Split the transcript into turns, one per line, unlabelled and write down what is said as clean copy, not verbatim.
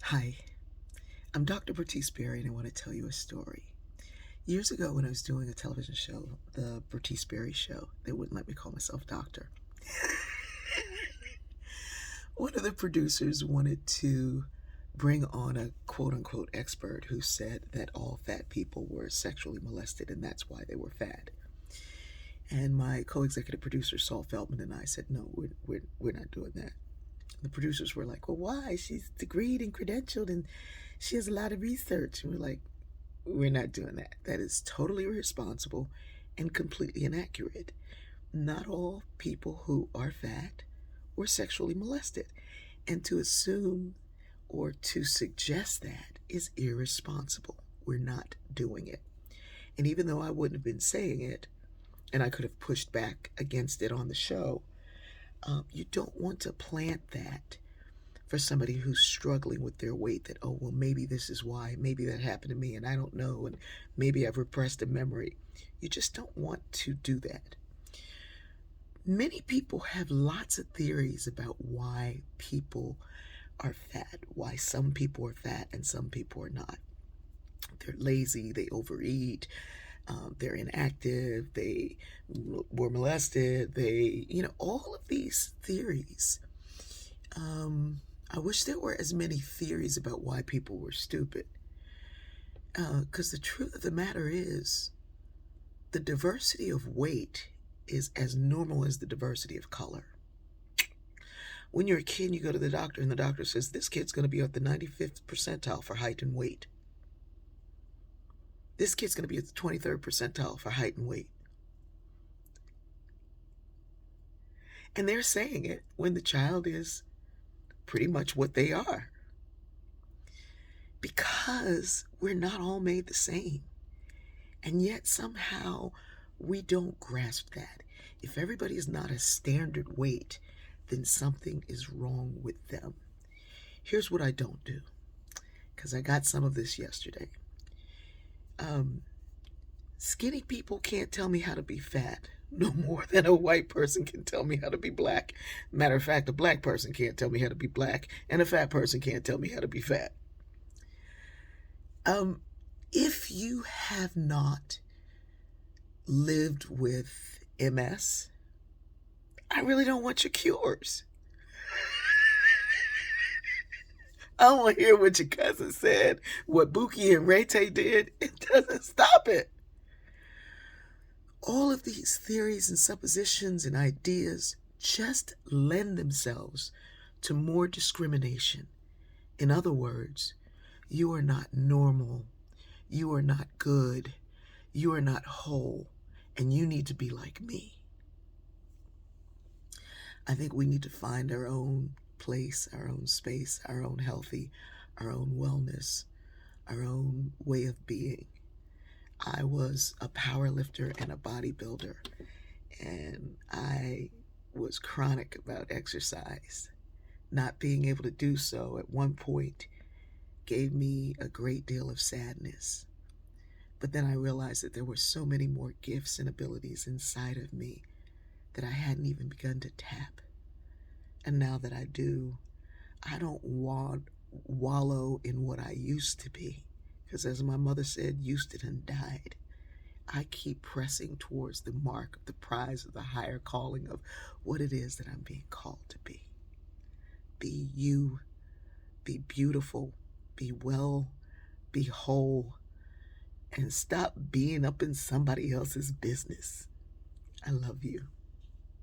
Hi, I'm Dr. Bertice Berry, and I want to tell you a story. Years ago, when I was doing a television show, the Bertice Berry Show, they wouldn't let me call myself doctor. One of the producers wanted to bring on a quote unquote expert who said that all fat people were sexually molested and that's why they were fat. And my co executive producer, Saul Feldman, and I said, no, we're not doing that. The producers were like, well, why? She's degreed and credentialed and she has a lot of research. And we're like, we're not doing that. That is totally irresponsible and completely inaccurate. Not all people who are fat were sexually molested. And to assume or to suggest that is irresponsible. We're not doing it. And even though I wouldn't have been saying it, and I could have pushed back against it on the show, you don't want to plant that for somebody who's struggling with their weight, that, oh, well, maybe this is why, maybe that happened to me and I don't know, and maybe I've repressed a memory. You just don't want to do that. Many people have lots of theories about why people are fat, why some people are fat and some people are not. They're lazy, they overeat, they're inactive, they were molested, all of these theories. I wish there were as many theories about why people were stupid. Because the truth of the matter is, the diversity of weight is as normal as the diversity of color. When you're a kid, you go to the doctor, and the doctor says, this kid's going to be at the 95th percentile for height and weight. This kid's going to be at the 23rd percentile for height and weight. And they're saying it when the child is pretty much what they are. Because we're not all made the same. And yet somehow we don't grasp that. If everybody is not a standard weight, then something is wrong with them. Here's what I don't do, because I got some of this yesterday. Skinny people can't tell me how to be fat no more than a white person can tell me how to be black. Matter of fact, a black person can't tell me how to be black, and a fat person can't tell me how to be fat. If you have not lived with MS, I really don't want your cures. I don't want to hear what your cousin said, what Buki and Ray-Tay did. It doesn't stop it. All of these theories and suppositions and ideas just lend themselves to more discrimination. In other words, you are not normal, you are not good, you are not whole, and you need to be like me. I think we need to find our own place, our own space, our own healthy, our own wellness, our own way of being. I was a power lifter and a bodybuilder, and I was chronic about exercise. Not being able to do so at one point gave me a great deal of sadness. But then I realized that there were so many more gifts and abilities inside of me that I hadn't even begun to tap. And now that I do, I don't wallow in what I used to be. Because as my mother said, used it and died. I keep pressing towards the mark of the prize of the higher calling of what it is that I'm being called to be. Be you, be beautiful, be well, be whole, and stop being up in somebody else's business. I love you.